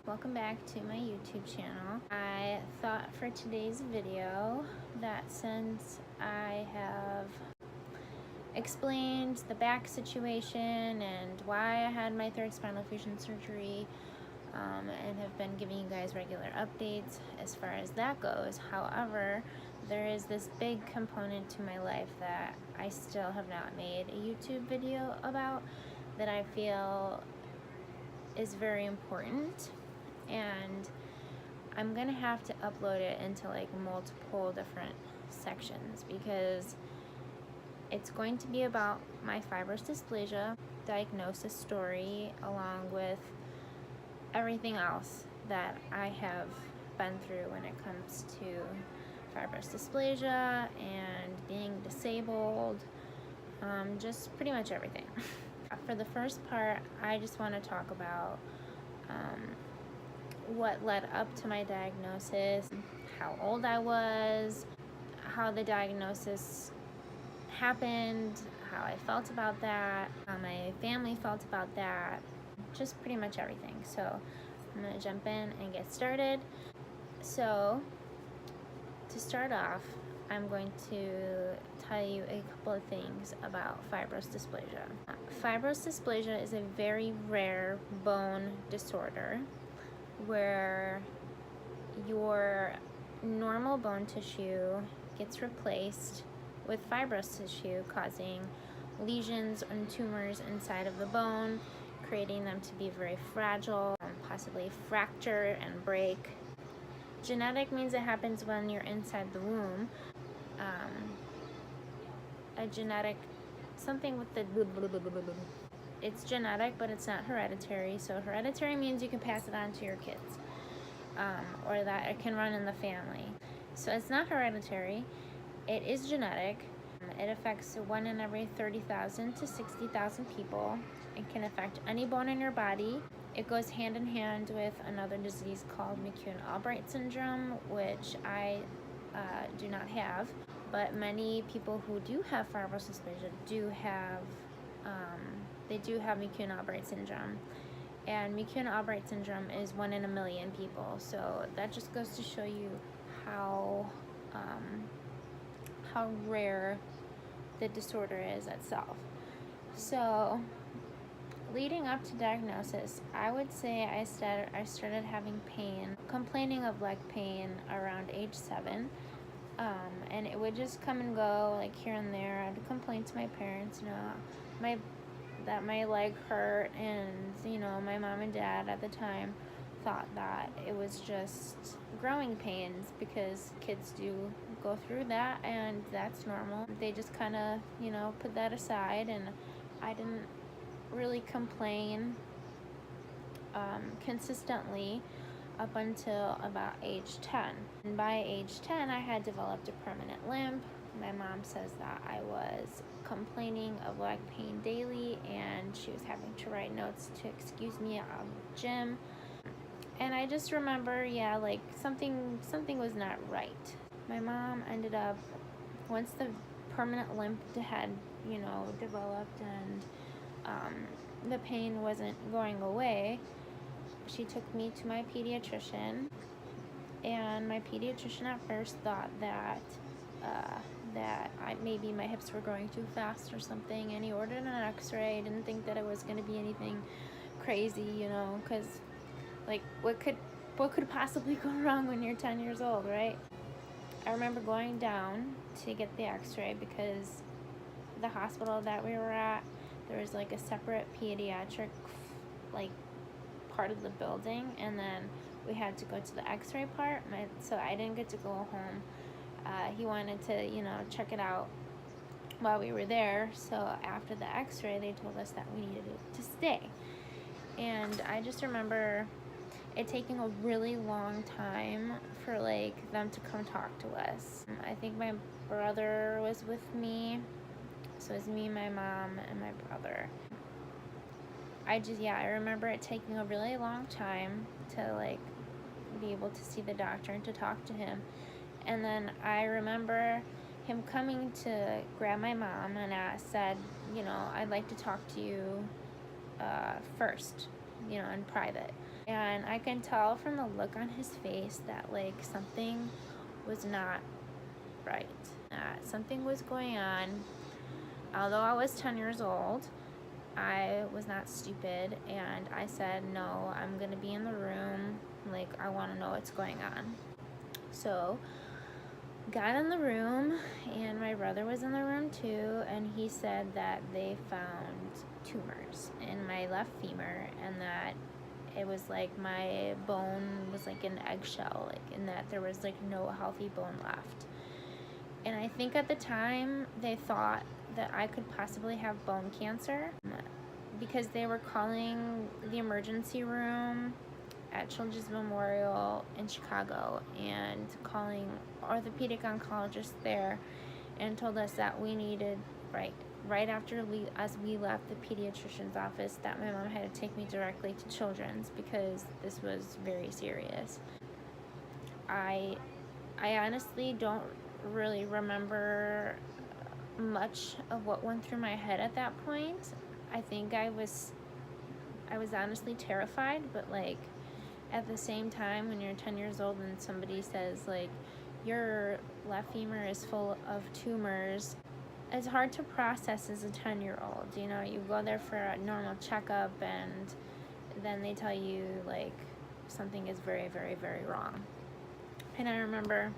Welcome back to my YouTube channel. I thought for today's video that since I have explained the back situation and why I had my third spinal fusion surgery and have been giving you guys regular updates as far as that goes. However, there is this big component to my life that I still have not made a YouTube video about that I feel is very important, and I'm gonna have to upload it into like multiple different sections because it's going to be about my fibrous dysplasia diagnosis story along with everything else that I have been through when it comes to fibrous dysplasia and being disabled, just pretty much everything. For the first part, I just want to talk about what led up to my diagnosis, how old I was, how the diagnosis happened, how I felt about that, how my family felt about that, just pretty much everything. So I'm going to jump in and get started. So to start off, I'm going to tell you a couple of things about fibrous dysplasia. Fibrous dysplasia is a very rare bone disorder where your normal bone tissue gets replaced with fibrous tissue, causing lesions and tumors inside of the bone, creating them to be very fragile, possibly fracture and break. Genetic means it happens when you're inside the womb. A genetic, something with the it's genetic, but it's not hereditary. So hereditary means you can pass it on to your kids, or that it can run in the family. So it's not hereditary, it is genetic. It affects 1 in every 30,000 to 60,000 people. It can affect any bone in your body. It goes hand in hand with another disease called McCune-Albright syndrome, which I do not have, but many people who do have fibrous dysplasia do have McCune-Albright syndrome. And McCune-Albright syndrome is 1 in a million people. So that just goes to show you how rare the disorder is itself. So leading up to diagnosis, I would say I started having pain, complaining of leg pain around age 7. And it would just come and go, like here and there. I'd complain to my parents, that my leg hurt, and my mom and dad at the time thought that it was just growing pains because kids do go through that and that's normal. They just kind of, put that aside, and I didn't really complain consistently up until about age 10. And by age 10, I had developed a permanent limp. My mom says that I was complaining of leg pain daily, and she was having to write notes to excuse me out of the gym. And I just remember, like something was not right. My mom ended up, once the permanent limp had, developed and the pain wasn't going away, she took me to my pediatrician, and my pediatrician at first thought that maybe my hips were growing too fast or something, and he ordered an x-ray. Didn't think that it was going to be anything crazy, because like what could possibly go wrong when you're 10 years old, right? I remember going down to get the x-ray because the hospital that we were at, there was like a separate pediatric like part of the building, and then we had to go to the x-ray part, so I didn't get to go home. He wanted to, check it out while we were there, so after the x-ray they told us that we needed to stay. And I just remember it taking a really long time for like them to come talk to us. I think my brother was with me, so it was me, my mom, and my brother. I remember it taking a really long time to like be able to see the doctor and to talk to him. And then I remember him coming to grab my mom, and said, I'd like to talk to you first, in private. And I can tell from the look on his face that like something was not right. Something was going on. Although I was 10 years old, I was not stupid, and I said, no, I'm gonna be in the room, like, I want to know what's going on. So got in the room, and my brother was in the room too, and he said that they found tumors in my left femur, and that it was like my bone was like an eggshell, like, in that there was like no healthy bone left. And I think at the time they thought that I could possibly have bone cancer, because they were calling the emergency room at Children's Memorial in Chicago and calling orthopedic oncologists there, and told us that we needed, right after we left the pediatrician's office, that my mom had to take me directly to Children's because this was very serious. I honestly don't really remember much of what went through my head at that point. I think I was honestly terrified, but like at the same time, when you're 10 years old and somebody says like your left femur is full of tumors, it's hard to process as a 10-year-old. You know, you go there for a normal checkup and then they tell you like something is very, very, very wrong. And I remember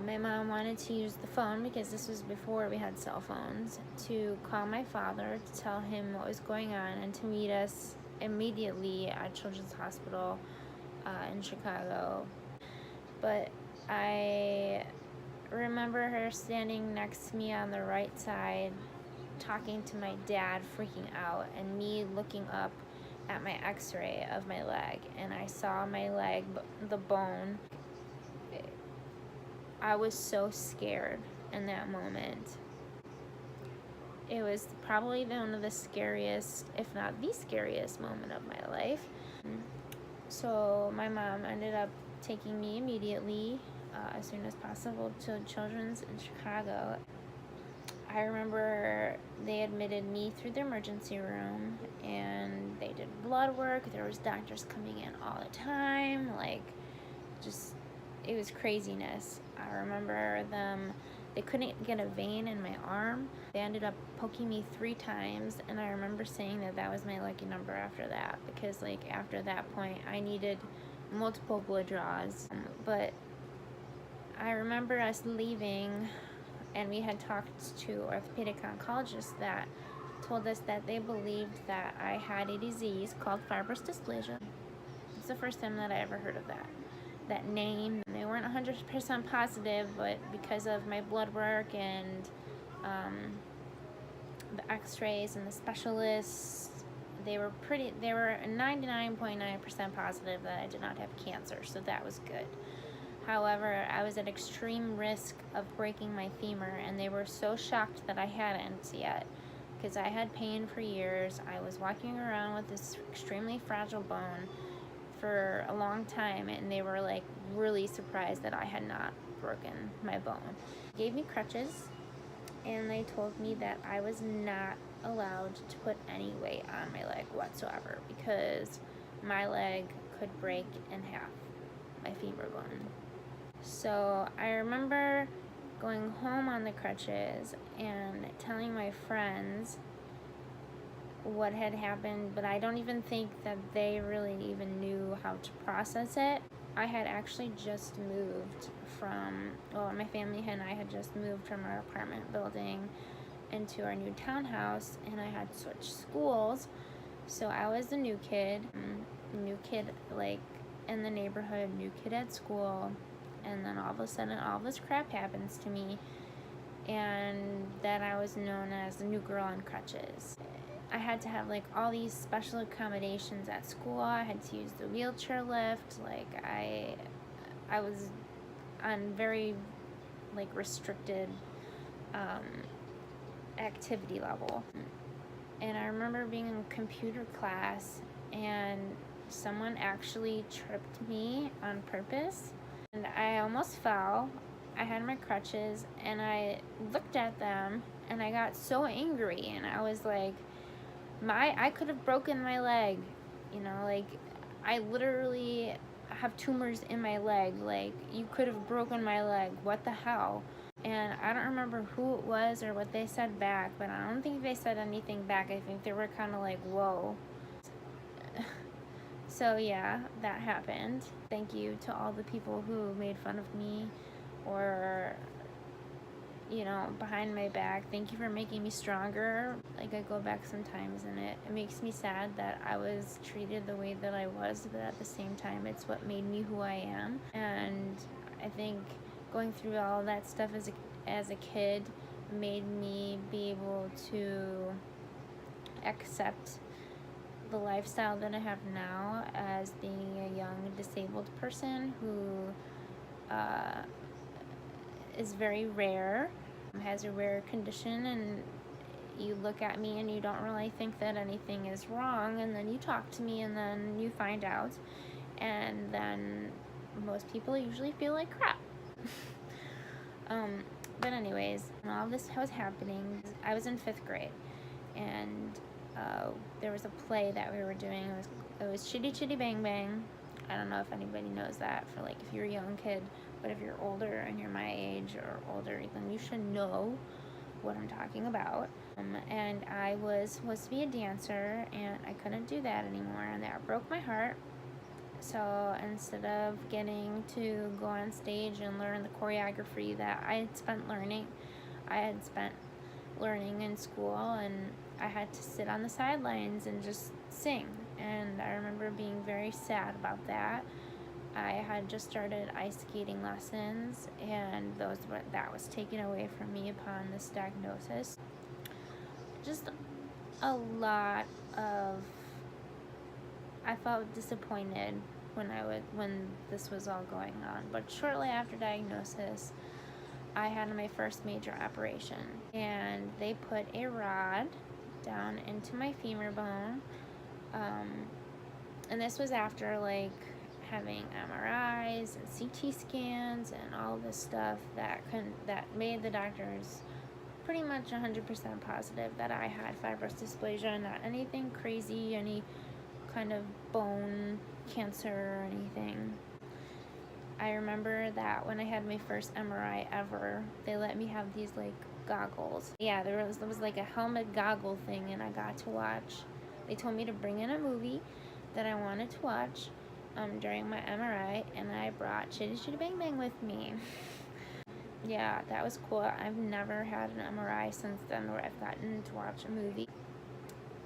my mom wanted to use the phone, because this was before we had cell phones, to call my father to tell him what was going on and to meet us immediately at Children's Hospital in Chicago. But I remember her standing next to me on the right side talking to my dad, freaking out, and me looking up at my x-ray of my leg, and I saw my leg, the bone. I was so scared in that moment. It was probably one of the scariest, if not the scariest moment of my life. So my mom ended up taking me immediately, as soon as possible, to Children's in Chicago. I remember they admitted me through the emergency room, and they did blood work. There was doctors coming in all the time, like, just, it was craziness. I remember they couldn't get a vein in my arm. They ended up poking me 3 times, and I remember saying that was my lucky number after that, because like after that point I needed multiple blood draws. But I remember us leaving, and we had talked to orthopedic oncologists that told us that they believed that I had a disease called FIBROUS dysplasia. It's the first time that I ever heard of that name. They weren't 100% positive, but because of my blood work and the x-rays and the specialists, they were 99.9% positive that I did not have cancer, so that was good. However, I was at extreme risk of breaking my femur, and they were so shocked that I hadn't yet, because I had pain for years. I was walking around with this extremely fragile bone for a long time, and they were like really surprised that I had not broken my bone. They gave me crutches, and they told me that I was not allowed to put any weight on my leg whatsoever, because my leg could break in half, my femur bone. So I remember going home on the crutches and telling my friends what had happened, but I don't even think that they really even knew how to process it. I had actually just moved my family and I had just moved from our apartment building into our new townhouse, and I had switched schools. So I was the new kid like in the neighborhood, new kid at school, and then all of a sudden all this crap happens to me, and then I was known as the new girl on crutches. I had to have like all these special accommodations at school. I had to use the wheelchair lift. Like I was on very like restricted activity level. And I remember being in computer class, and someone actually tripped me on purpose, and I almost fell. I had my crutches, and I looked at them, and I got so angry, and I was like, I could have broken my leg you know, like, I literally have tumors in my leg. Like, you could have broken my leg. What the hell? And I don't remember who it was or what they said back, but I don't think they said anything back. I think they were kind of like, whoa. So yeah, that happened. Thank you to all the people who made fun of me or, you know, behind my back. Thank you for making me stronger. Like, I go back sometimes and it makes me sad that I was treated the way that I was, but at the same time, it's what made me who I am. And I think going through all that stuff as a kid made me be able to accept the lifestyle that I have now as being a young disabled person who is very rare, has a rare condition, and you look at me and you don't really think that anything is wrong, and then you talk to me and then you find out, and then most people usually feel like crap. But anyways, when all this was happening, I was in 5th grade, and there was a play that we were doing. It was Chitty Chitty Bang Bang. I don't know if anybody knows that, for like if you're a young kid, but if you're older and you're my age or older, then you should know what I'm talking about. And I was supposed to be a dancer, and I couldn't do that anymore, and that broke my heart. So instead of getting to go on stage and learn the choreography that I had spent learning in school, and I had to sit on the sidelines and just sing. And I remember being very sad about that. I had just started ice skating lessons, and that was taken away from me upon this diagnosis. Just a lot of, I felt disappointed when this was all going on. But shortly after diagnosis, I had my first major operation, and they put a rod down into my femur bone, and this was after like having MRIs and CT scans and all this stuff that made the doctors pretty much 100% positive that I had fibrous dysplasia, not anything crazy, any kind of bone cancer or anything. I remember that when I had my first MRI ever, they let me have these like goggles. Yeah, there was like a helmet goggle thing, and I got to watch. They told me to bring in a movie that I wanted to watch during my MRI, and I brought Chitty Chitty Bang Bang with me. Yeah, that was cool. I've never had an MRI since then where I've gotten to watch a movie.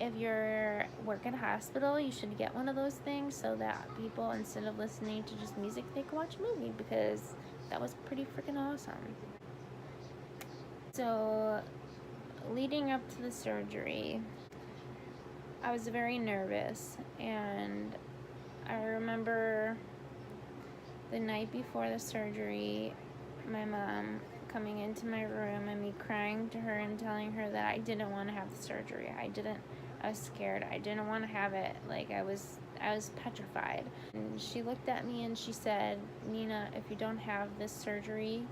If you're work at a hospital, you should get one of those things so that people, instead of listening to just music, they can watch a movie, because that was pretty freaking awesome. So, leading up to the surgery, I was very nervous, and I remember the night before the surgery, my mom coming into my room and me crying to her and telling her that I didn't want to have the surgery. I was scared. I didn't want to have it. Like, I was petrified. And she looked at me and she said, "Nina, if you don't have this surgery,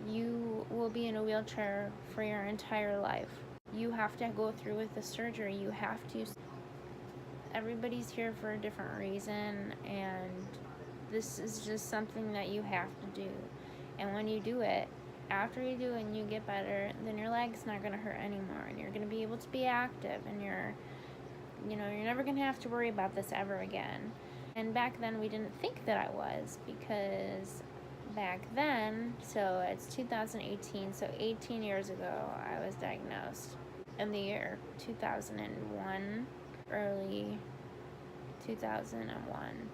you will be in a wheelchair for your entire life. You have to go through with the surgery. You have to. Everybody's here for a different reason, and this is just something that you have to do. And when you do it, after you do it and you get better, then your leg's not going to hurt anymore, and you're going to be able to be active, and you're never going to have to worry about this ever again." And back then we didn't think that I was, because back then, so it's 2018, so 18 years ago, I was diagnosed in the year 2001, early 2001.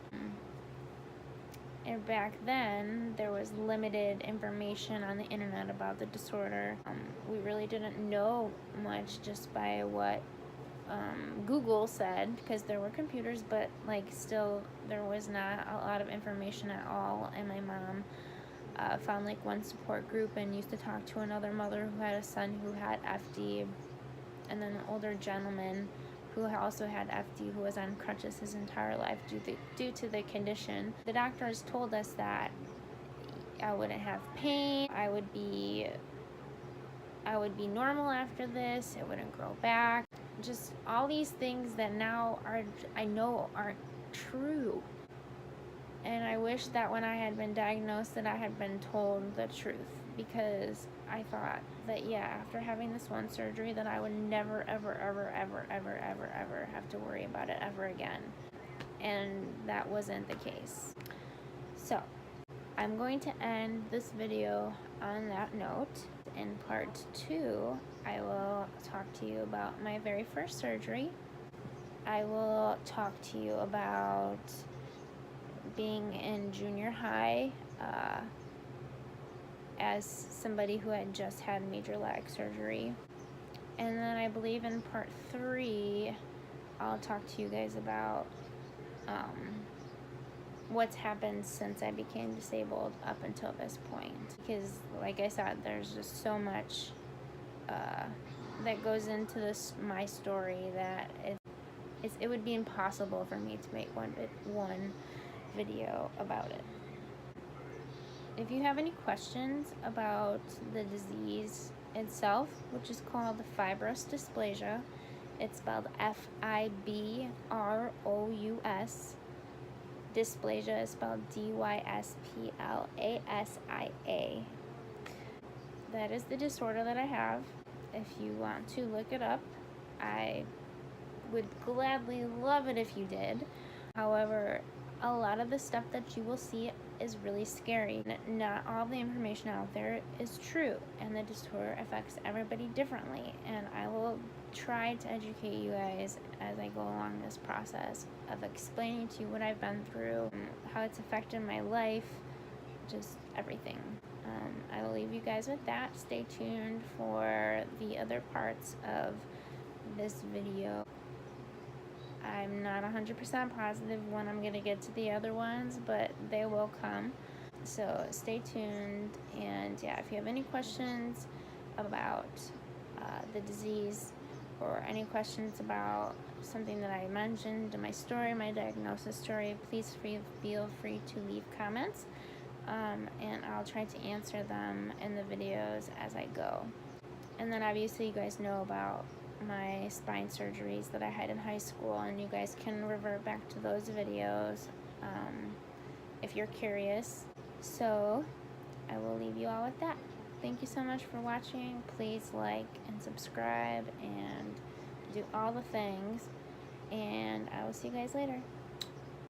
And back then, there was limited information on the internet about the disorder. We really didn't know much just by what Google said, because there were computers, but like still there was not a lot of information at all. And my mom found like one support group and used to talk to another mother who had a son who had FD, and then an older gentleman who also had FD, who was on crutches his entire life due to the condition. The doctors told us that I wouldn't have pain, I would be normal after this, it wouldn't grow back. just all these things that now I know aren't true. And I wish that when I had been diagnosed that I had been told the truth, because I thought that, yeah, after having this one surgery that I would never, ever, ever, ever, ever, ever, ever have to worry about it ever again. And that wasn't the case. So I'm going to end this video on that note. In part 2, I will talk to you about my very first surgery. I will talk to you about being in junior high as somebody who had just had major leg surgery. And then I believe in part 3, I'll talk to you guys about what's happened since I became disabled up until this point. Because, like I said, there's just so much that goes into my story that it would be impossible for me to make one video about it. If you have any questions about the disease itself, which is called FIBROUS dysplasia, it's spelled FIBROUS. Dysplasia is spelled DYSPLASIA. That is the disorder that I have. If you want to look it up, I would gladly love it if you did. However, a lot of the stuff that you will see is really scary. Not all the information out there is true, and the disorder affects everybody differently, and I will try to educate you guys as I go along this process of explaining to you what I've been through, how it's affected my life, just everything. I will leave you guys with that. Stay tuned for the other parts of this video. I'm not 100% positive when I'm going to get to the other ones, but they will come. So stay tuned, and yeah, if you have any questions about the disease, or any questions about something that I mentioned in my story, my diagnosis story, please feel free to leave comments, and I'll try to answer them in the videos as I go. And then obviously you guys know about my spine surgeries that I had in high school, and you guys can revert back to those videos if you're curious. So I will leave you all with that. Thank you so much for watching. Please like and subscribe and do all the things, and I will see you guys later.